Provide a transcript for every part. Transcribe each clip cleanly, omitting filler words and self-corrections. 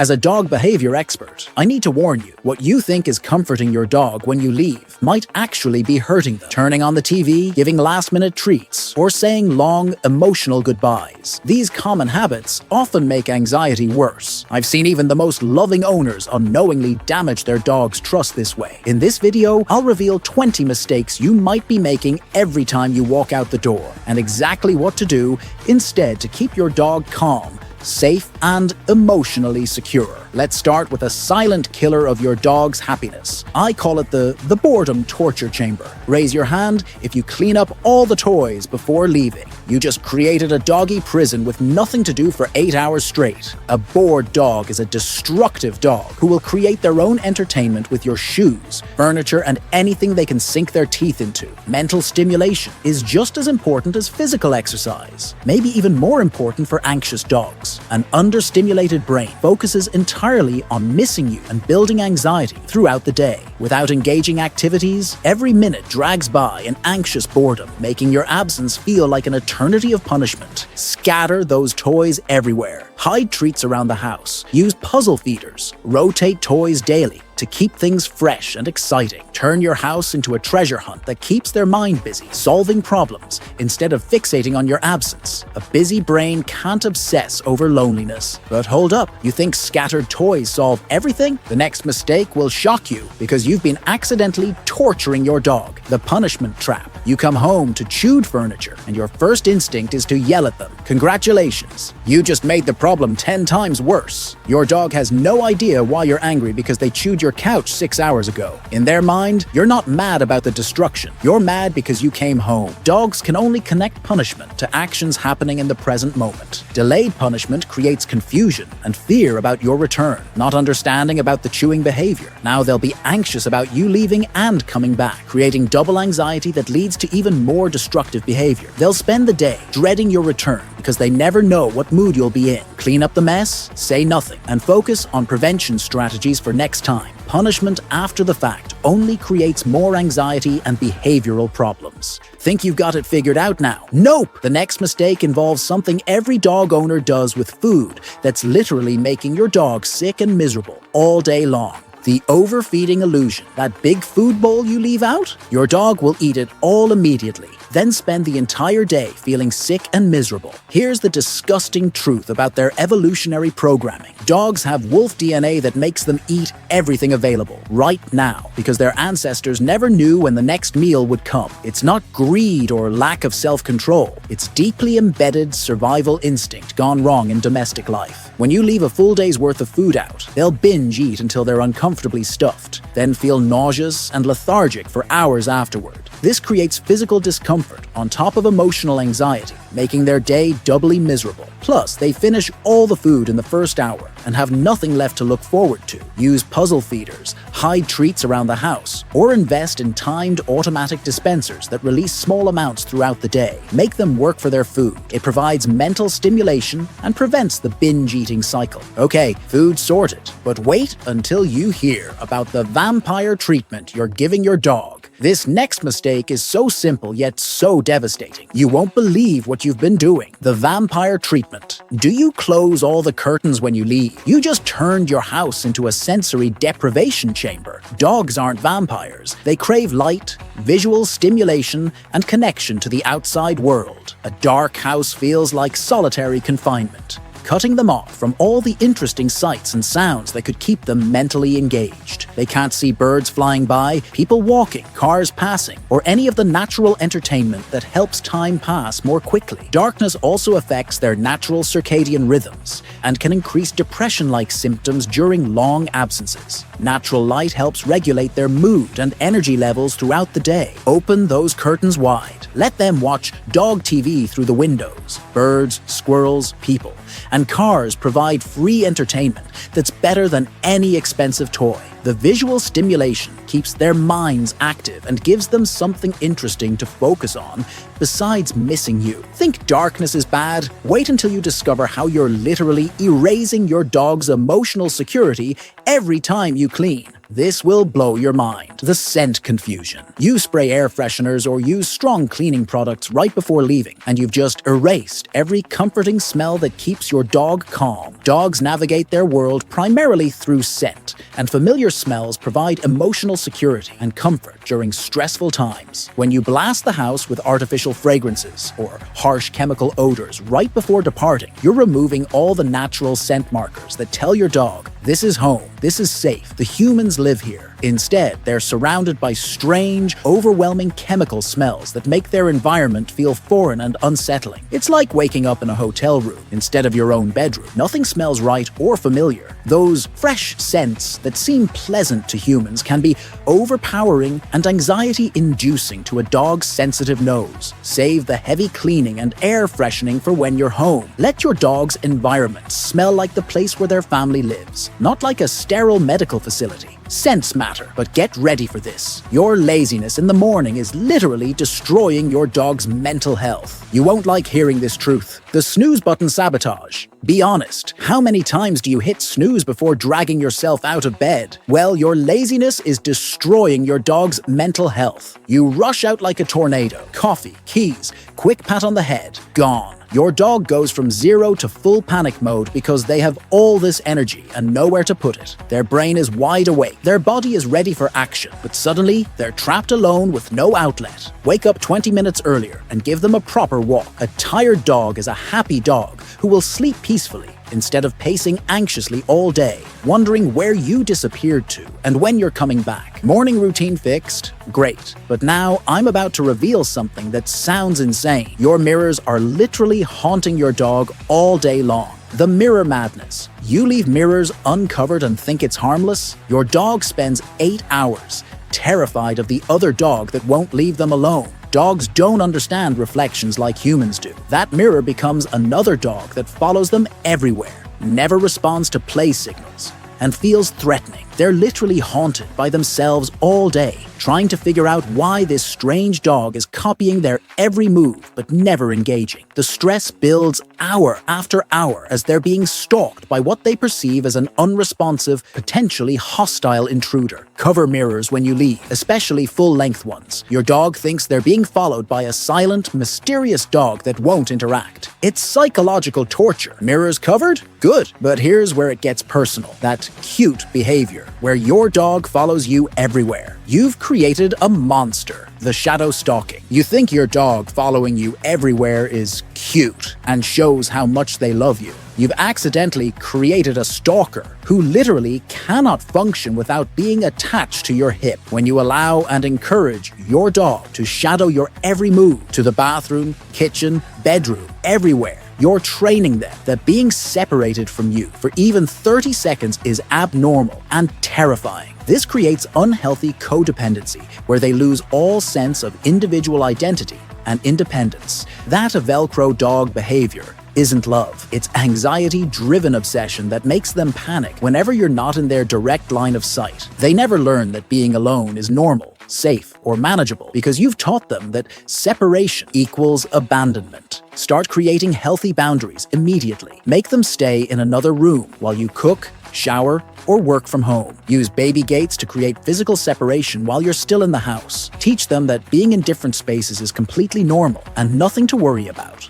As a dog behavior expert, I need to warn you, what you think is comforting your dog when you leave might actually be hurting them. Turning on the TV, giving last-minute treats, or saying long, emotional goodbyes. These common habits often make anxiety worse. I've seen even the most loving owners unknowingly damage their dog's trust this way. In this video, I'll reveal 20 mistakes you might be making every time you walk out the door, and exactly what to do instead to keep your dog calm, safe, and emotionally secure. Let's start with a silent killer of your dog's happiness. I call it the boredom torture chamber. Raise your hand if you clean up all the toys before leaving. You just created a doggy prison with nothing to do for 8 hours straight. A bored dog is a destructive dog who will create their own entertainment with your shoes, furniture, and anything they can sink their teeth into. Mental stimulation is just as important as physical exercise, maybe even more important for anxious dogs. An understimulated brain focuses entirely on missing you and building anxiety throughout the day. Without engaging activities, every minute drags by in anxious boredom, making your absence feel like an eternity of punishment. Scatter those toys everywhere. Hide treats around the house. Use puzzle feeders. Rotate toys daily to keep things fresh and exciting. Turn your house into a treasure hunt that keeps their mind busy, solving problems instead of fixating on your absence. A busy brain can't obsess over loneliness. But hold up, you think scattered toys solve everything? The next mistake will shock you because you've been accidentally torturing your dog. The punishment trap. You come home to chewed furniture and your first instinct is to yell at them. Congratulations, you just made the problem 10 times worse. Your dog has no idea why you're angry because they chewed your couch 6 hours ago. In their mind, you're not mad about the destruction. You're mad because you came home. Dogs can only connect punishment to actions happening in the present moment. Delayed punishment creates confusion and fear about your return, not understanding about the chewing behavior. Now they'll be anxious about you leaving and coming back, creating double anxiety that leads to even more destructive behavior. They'll spend the day dreading your return because they never know what mood you'll be in. Clean up the mess, say nothing, and focus on prevention strategies for next time. Punishment after the fact only creates more anxiety and behavioral problems. Think you've got it figured out now? Nope! The next mistake involves something every dog owner does with food that's literally making your dog sick and miserable all day long. The overfeeding illusion. That big food bowl you leave out? Your dog will eat it all immediately, then spend the entire day feeling sick and miserable. Here's the disgusting truth about their evolutionary programming. Dogs have wolf DNA that makes them eat everything available right now because their ancestors never knew when the next meal would come. It's not greed or lack of self-control. It's deeply embedded survival instinct gone wrong in domestic life. When you leave a full day's worth of food out, they'll binge eat until they're uncomfortably stuffed, then feel nauseous and lethargic for hours afterward. This creates physical discomfort on top of emotional anxiety, making their day doubly miserable. Plus, they finish all the food in the first hour and have nothing left to look forward to. Use puzzle feeders, hide treats around the house, or invest in timed automatic dispensers that release small amounts throughout the day. Make them work for their food. It provides mental stimulation and prevents the binge eating cycle. Okay, food sorted, but wait until you hear about the vampire treatment you're giving your dog. This next mistake is so simple yet so devastating. You won't believe what you've been doing. The vampire treatment. Do you close all the curtains when you leave? You just turned your house into a sensory deprivation chamber. Dogs aren't vampires. They crave light, visual stimulation, and connection to the outside world. A dark house feels like solitary confinement, cutting them off from all the interesting sights and sounds that could keep them mentally engaged. They can't see birds flying by, people walking, cars passing, or any of the natural entertainment that helps time pass more quickly. Darkness also affects their natural circadian rhythms and can increase depression-like symptoms during long absences. Natural light helps regulate their mood and energy levels throughout the day. Open those curtains wide. Let them watch dog TV through the windows. Birds, squirrels, people, and cars provide free entertainment that's better than any expensive toy. The visual stimulation keeps their minds active and gives them something interesting to focus on besides missing you. Think darkness is bad? Wait until you discover how you're literally erasing your dog's emotional security every time you clean. This will blow your mind. The scent confusion. You spray air fresheners or use strong cleaning products right before leaving, and you've just erased every comforting smell that keeps your dog calm. Dogs navigate their world primarily through scent, and familiar smells provide emotional security and comfort during stressful times. When you blast the house with artificial fragrances or harsh chemical odors right before departing, you're removing all the natural scent markers that tell your dog, this is home, this is safe, the humans live here. Instead, they're surrounded by strange, overwhelming chemical smells that make their environment feel foreign and unsettling. It's like waking up in a hotel room instead of your own bedroom. Nothing smells right or familiar. Those fresh scents that seem pleasant to humans can be overpowering and anxiety-inducing to a dog's sensitive nose. Save the heavy cleaning and air freshening for when you're home. Let your dog's environment smell like the place where their family lives, not like a sterile medical facility. Scents matter, but get ready for this. Your laziness in the morning is literally destroying your dog's mental health. You won't like hearing this truth. The snooze button sabotage. Be honest, how many times do you hit snooze before dragging yourself out of bed? Well, your laziness is destroying your dog's mental health. You rush out like a tornado. Coffee, keys, quick pat on the head, gone. Your dog goes from 0 to full panic mode because they have all this energy and nowhere to put it. Their brain is wide awake. Their body is ready for action, but suddenly they're trapped alone with no outlet. Wake up 20 minutes earlier and give them a proper walk. A tired dog is a happy dog who will sleep peacefully instead of pacing anxiously all day, wondering where you disappeared to and when you're coming back. Morning routine fixed? Great. But now I'm about to reveal something that sounds insane. Your mirrors are literally haunting your dog all day long. The mirror madness. You leave mirrors uncovered and think it's harmless? Your dog spends 8 hours terrified of the other dog that won't leave them alone. Dogs don't understand reflections like humans do. That mirror becomes another dog that follows them everywhere, never responds to play signals, and feels threatening. They're literally haunted by themselves all day, trying to figure out why this strange dog is copying their every move but never engaging. The stress builds hour after hour as they're being stalked by what they perceive as an unresponsive, potentially hostile intruder. Cover mirrors when you leave, especially full-length ones. Your dog thinks they're being followed by a silent, mysterious dog that won't interact. It's psychological torture. Mirrors covered? Good. But here's where it gets personal. That cute behavior, where your dog follows you everywhere. You've created a monster, the shadow stalking. You think your dog following you everywhere is cute and shows how much they love you. You've accidentally created a stalker who literally cannot function without being attached to your hip. When you allow and encourage your dog to shadow your every move to the bathroom, kitchen, bedroom, everywhere, you're training them that being separated from you for even 30 seconds is abnormal and terrifying. This creates unhealthy codependency, where they lose all sense of individual identity and independence. That a Velcro dog behavior isn't love. It's anxiety-driven obsession that makes them panic whenever you're not in their direct line of sight. They never learn that being alone is normal, safe, or manageable because you've taught them that separation equals abandonment. Start creating healthy boundaries immediately. Make them stay in another room while you cook, shower, or work from home. Use baby gates to create physical separation while you're still in the house. Teach them that being in different spaces is completely normal and nothing to worry about.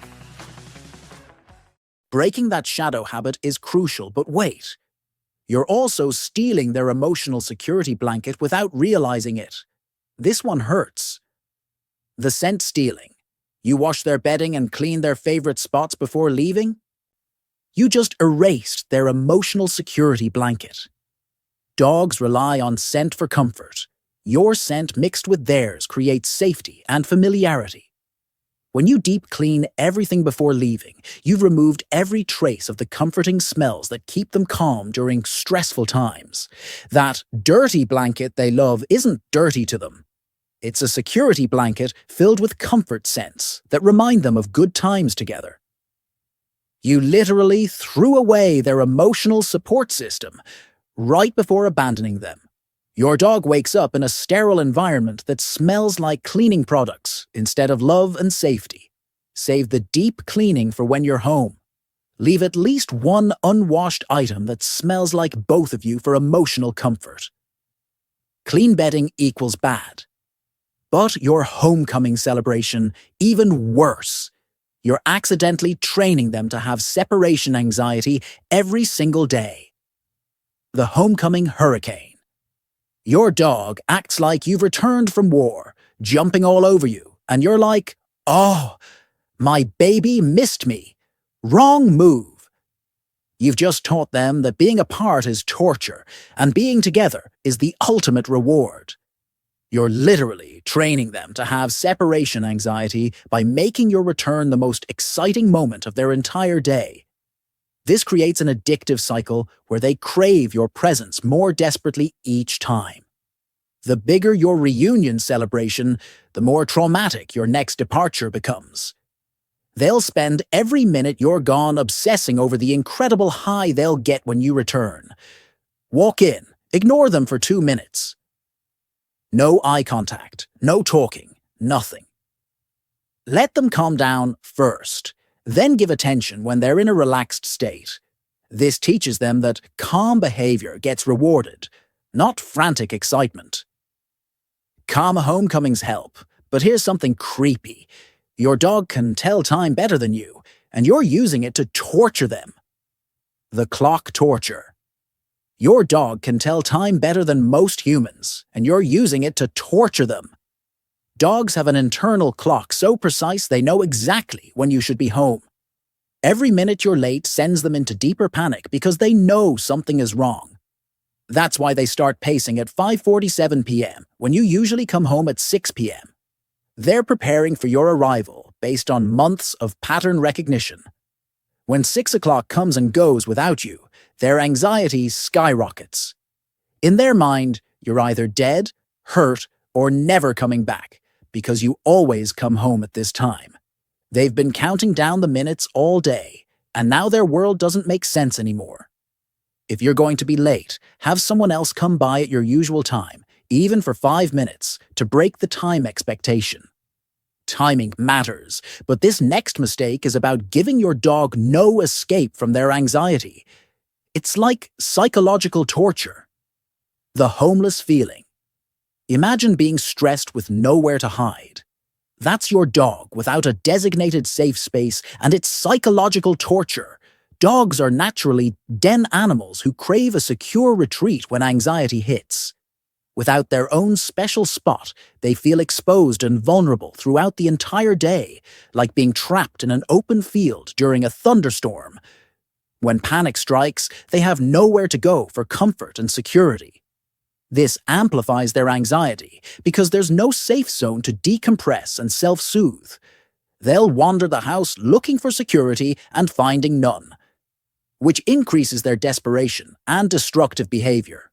Breaking that shadow habit is crucial, but wait. You're also stealing their emotional security blanket without realizing it. This one hurts. The scent stealing. You wash their bedding and clean their favorite spots before leaving? You just erased their emotional security blanket. Dogs rely on scent for comfort. Your scent mixed with theirs creates safety and familiarity. When you deep clean everything before leaving, you've removed every trace of the comforting smells that keep them calm during stressful times. That dirty blanket they love isn't dirty to them. It's a security blanket filled with comfort scents that remind them of good times together. You literally threw away their emotional support system right before abandoning them. Your dog wakes up in a sterile environment that smells like cleaning products instead of love and safety. Save the deep cleaning for when you're home. Leave at least one unwashed item that smells like both of you for emotional comfort. Clean bedding equals bad. But your homecoming celebration, even worse. You're accidentally training them to have separation anxiety every single day. The homecoming hurricane. Your dog acts like you've returned from war, jumping all over you, and you're like, "Oh, my baby missed me. Wrong move." You've just taught them that being apart is torture, and being together is the ultimate reward. You're literally training them to have separation anxiety by making your return the most exciting moment of their entire day. This creates an addictive cycle where they crave your presence more desperately each time. The bigger your reunion celebration, the more traumatic your next departure becomes. They'll spend every minute you're gone obsessing over the incredible high they'll get when you return. Walk in, ignore them for 2 minutes. No eye contact, no talking, nothing. Let them calm down first, then give attention when they're in a relaxed state. This teaches them that calm behavior gets rewarded, not frantic excitement. Calm homecomings help, but here's something creepy. Your dog can tell time better than you, and you're using it to torture them. The clock torture. Your dog can tell time better than most humans, and you're using it to torture them. Dogs have an internal clock so precise they know exactly when you should be home. Every minute you're late sends them into deeper panic because they know something is wrong. That's why they start pacing at 5:47 p.m. when you usually come home at 6 p.m. They're preparing for your arrival based on months of pattern recognition. When 6 o'clock comes and goes without you, their anxiety skyrockets. In their mind, you're either dead, hurt, or never coming back, because you always come home at this time. They've been counting down the minutes all day, and now their world doesn't make sense anymore. If you're going to be late, have someone else come by at your usual time, even for 5 minutes, to break the time expectation. Timing matters, but this next mistake is about giving your dog no escape from their anxiety. It's like psychological torture. The homeless feeling. Imagine being stressed with nowhere to hide. That's your dog without a designated safe space, and it's psychological torture. Dogs are naturally den animals who crave a secure retreat when anxiety hits. Without their own special spot, they feel exposed and vulnerable throughout the entire day, like being trapped in an open field during a thunderstorm. When panic strikes, they have nowhere to go for comfort and security. This amplifies their anxiety because there's no safe zone to decompress and self-soothe. They'll wander the house looking for security and finding none, which increases their desperation and destructive behavior.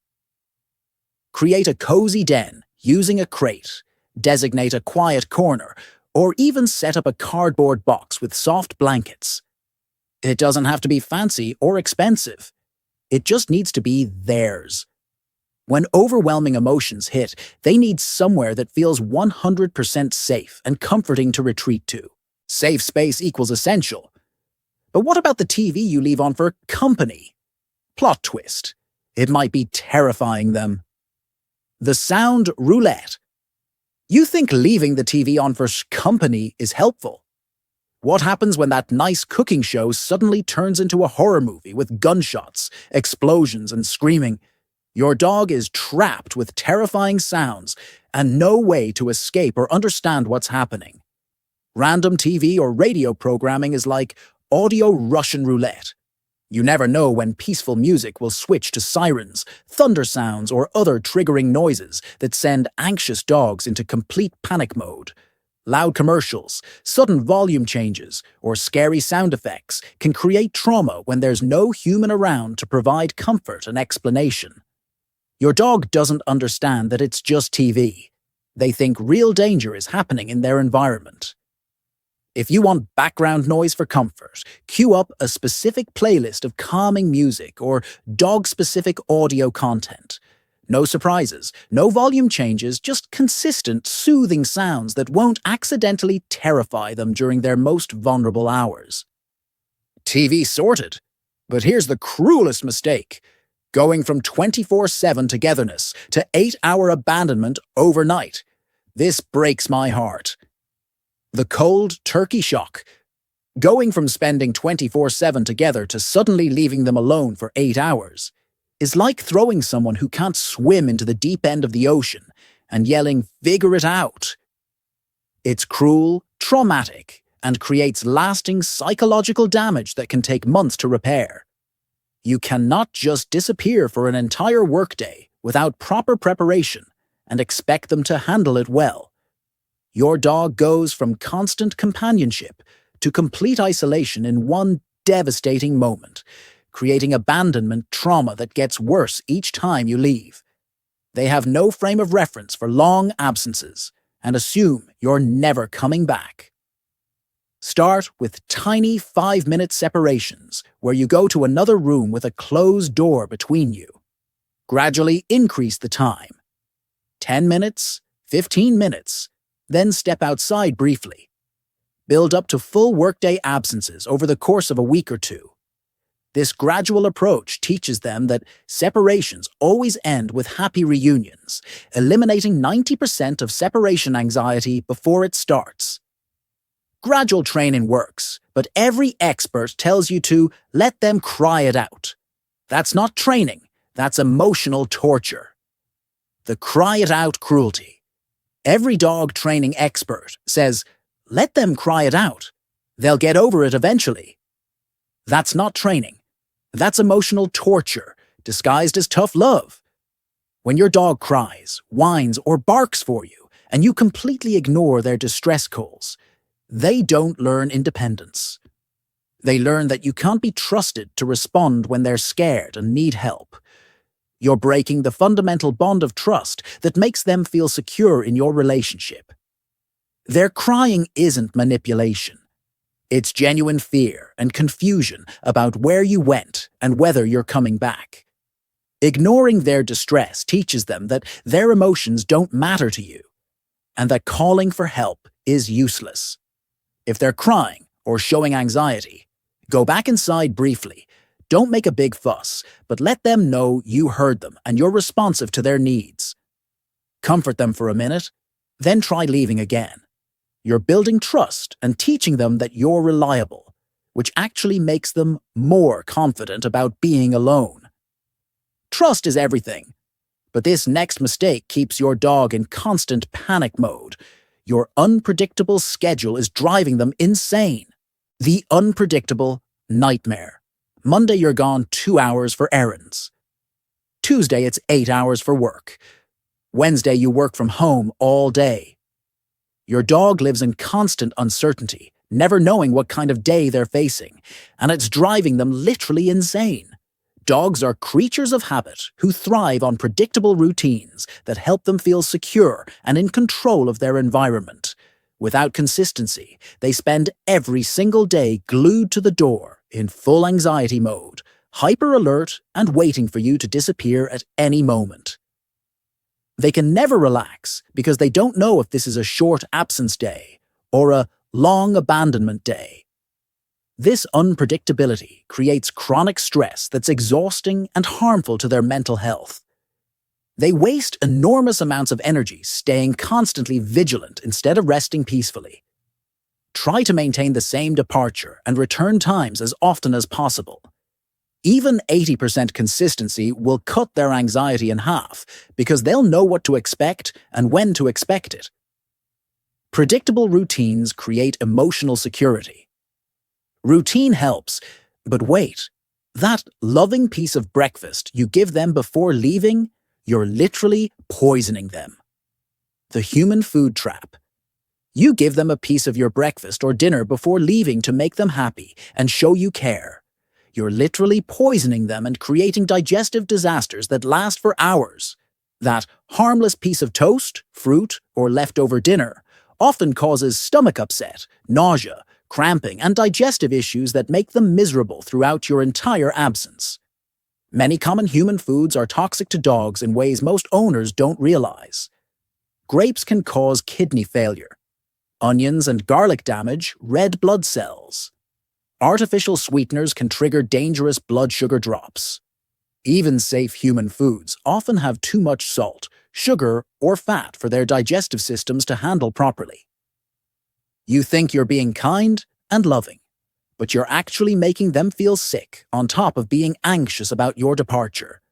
Create a cozy den using a crate, designate a quiet corner, or even set up a cardboard box with soft blankets. It doesn't have to be fancy or expensive. It just needs to be theirs. When overwhelming emotions hit, they need somewhere that feels 100% safe and comforting to retreat to. Safe space equals essential. But what about the TV you leave on for company? Plot twist. It might be terrifying them. The sound roulette. You think leaving the TV on for company is helpful. What happens when that nice cooking show suddenly turns into a horror movie with gunshots, explosions, and screaming? Your dog is trapped with terrifying sounds and no way to escape or understand what's happening. Random TV or radio programming is like audio Russian roulette. You never know when peaceful music will switch to sirens, thunder sounds, or other triggering noises that send anxious dogs into complete panic mode. Loud commercials, sudden volume changes, or scary sound effects can create trauma when there's no human around to provide comfort and explanation. Your dog doesn't understand that it's just TV. They think real danger is happening in their environment. If you want background noise for comfort, cue up a specific playlist of calming music or dog-specific audio content. No surprises, no volume changes, just consistent, soothing sounds that won't accidentally terrify them during their most vulnerable hours. TV sorted. But here's the cruelest mistake: going from 24/7 togetherness to 8-hour abandonment overnight. This breaks my heart. The cold turkey shock. Going from spending 24/7 together to suddenly leaving them alone for 8 hours is like throwing someone who can't swim into the deep end of the ocean and yelling, "Figure it out." It's cruel, traumatic, and creates lasting psychological damage that can take months to repair. You cannot just disappear for an entire workday without proper preparation and expect them to handle it well. Your dog goes from constant companionship to complete isolation in one devastating moment, creating abandonment trauma that gets worse each time you leave. They have no frame of reference for long absences and assume you're never coming back. Start with tiny 5-minute separations where you go to another room with a closed door between you. Gradually increase the time. 10 minutes, 15 minutes, then step outside briefly. Build up to full workday absences over the course of a week or two. This gradual approach teaches them that separations always end with happy reunions, eliminating 90% of separation anxiety before it starts. Gradual training works, but every expert tells you to let them cry it out. That's not training, that's emotional torture. The cry it out cruelty. Every dog training expert says, let them cry it out. They'll get over it eventually. That's not training. That's emotional torture, disguised as tough love. When your dog cries, whines, or barks for you, and you completely ignore their distress calls, they don't learn independence. They learn that you can't be trusted to respond when they're scared and need help. You're breaking the fundamental bond of trust that makes them feel secure in your relationship. Their crying isn't manipulation. It's genuine fear and confusion about where you went and whether you're coming back. Ignoring their distress teaches them that their emotions don't matter to you, and that calling for help is useless. If they're crying or showing anxiety, go back inside briefly. Don't make a big fuss, but let them know you heard them and you're responsive to their needs. Comfort them for a minute, then try leaving again. You're building trust and teaching them that you're reliable, which actually makes them more confident about being alone. Trust is everything, but this next mistake keeps your dog in constant panic mode. Your unpredictable schedule is driving them insane. The unpredictable nightmare. Monday you're gone 2 hours for errands. Tuesday it's 8 hours for work. Wednesday you work from home all day. Your dog lives in constant uncertainty, never knowing what kind of day they're facing, and it's driving them literally insane. Dogs are creatures of habit who thrive on predictable routines that help them feel secure and in control of their environment. Without consistency, they spend every single day glued to the door in full anxiety mode, hyper alert and waiting for you to disappear at any moment. They can never relax because they don't know if this is a short absence day or a long abandonment day. This unpredictability creates chronic stress that's exhausting and harmful to their mental health. They waste enormous amounts of energy staying constantly vigilant instead of resting peacefully. Try to maintain the same departure and return times as often as possible. Even 80% consistency will cut their anxiety in half because they'll know what to expect and when to expect it. Predictable routines create emotional security. Routine helps, but wait. That loving piece of breakfast you give them before leaving, you're literally poisoning them. The human food trap. You give them a piece of your breakfast or dinner before leaving to make them happy and show you care. You're literally poisoning them and creating digestive disasters that last for hours. That harmless piece of toast, fruit, or leftover dinner often causes stomach upset, nausea, cramping, and digestive issues that make them miserable throughout your entire absence. Many common human foods are toxic to dogs in ways most owners don't realize. Grapes can cause kidney failure. Onions and garlic damage red blood cells. Artificial sweeteners can trigger dangerous blood sugar drops. Even safe human foods often have too much salt, sugar, or fat for their digestive systems to handle properly. You think you're being kind and loving, but you're actually making them feel sick on top of being anxious about your departure.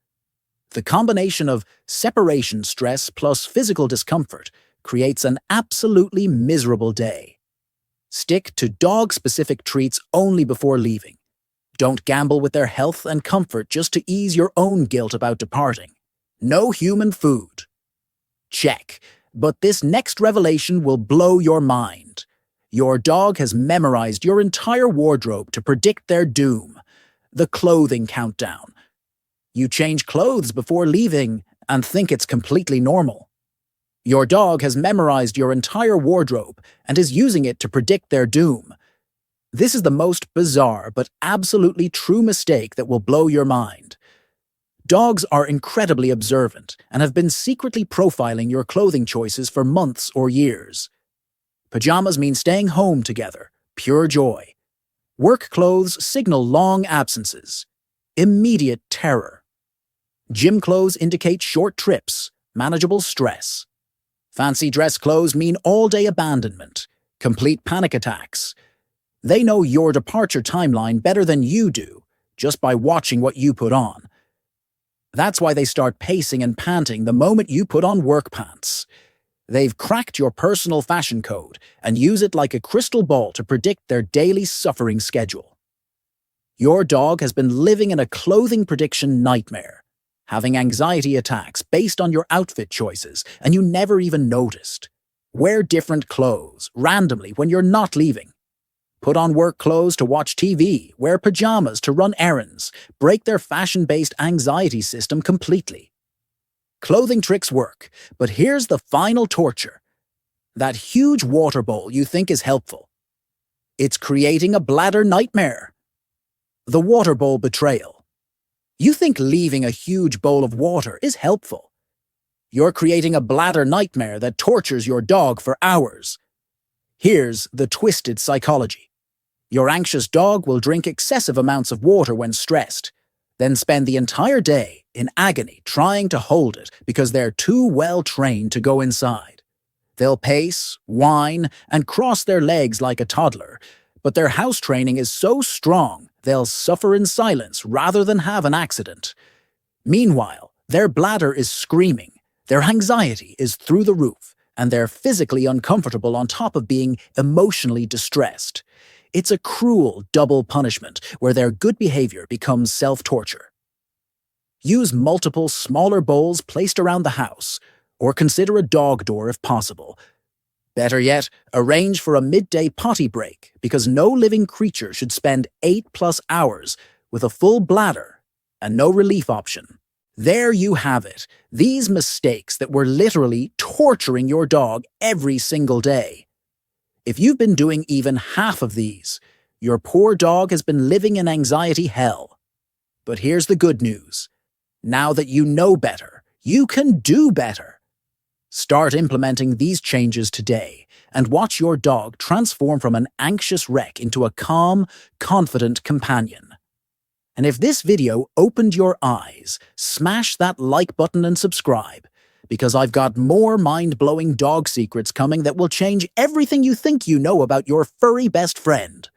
The combination of separation stress plus physical discomfort creates an absolutely miserable day. Stick to dog-specific treats only before leaving. Don't gamble with their health and comfort just to ease your own guilt about departing. No human food. Check, but this next revelation will blow your mind. Your dog has memorized your entire wardrobe to predict their doom. The clothing countdown. You change clothes before leaving and think it's completely normal. Your dog has memorized your entire wardrobe and is using it to predict their doom. This is the most bizarre but absolutely true mistake that will blow your mind. Dogs are incredibly observant and have been secretly profiling your clothing choices for months or years. Pajamas mean staying home together, pure joy. Work clothes signal long absences, immediate terror. Gym clothes indicate short trips, manageable stress. Fancy dress clothes mean all-day abandonment, complete panic attacks. They know your departure timeline better than you do, just by watching what you put on. That's why they start pacing and panting the moment you put on work pants. They've cracked your personal fashion code and use it like a crystal ball to predict their daily suffering schedule. Your dog has been living in a clothing prediction nightmare, having anxiety attacks based on your outfit choices, and you never even noticed. Wear different clothes randomly when you're not leaving. Put on work clothes to watch TV, wear pajamas to run errands, break their fashion-based anxiety system completely. Clothing tricks work, but here's the final torture. That huge water bowl you think is helpful. It's creating a bladder nightmare. The water bowl betrayal. You think leaving a huge bowl of water is helpful. You're creating a bladder nightmare that tortures your dog for hours. Here's the twisted psychology. Your anxious dog will drink excessive amounts of water when stressed, then spend the entire day in agony trying to hold it because they're too well trained to go inside. They'll pace, whine, and cross their legs like a toddler, but their house training is so strong they'll suffer in silence rather than have an accident. Meanwhile, their bladder is screaming, their anxiety is through the roof, and they're physically uncomfortable on top of being emotionally distressed. It's a cruel double punishment where their good behavior becomes self-torture. Use multiple smaller bowls placed around the house, or consider a dog door if possible. Better yet, arrange for a midday potty break because no living creature should spend 8+ hours with a full bladder and no relief option. There you have it, these mistakes that were literally torturing your dog every single day. If you've been doing even half of these, your poor dog has been living in anxiety hell. But here's the good news. Now that you know better, you can do better. Start implementing these changes today and watch your dog transform from an anxious wreck into a calm, confident companion. And if this video opened your eyes, smash that like button and subscribe, because I've got more mind-blowing dog secrets coming that will change everything you think you know about your furry best friend.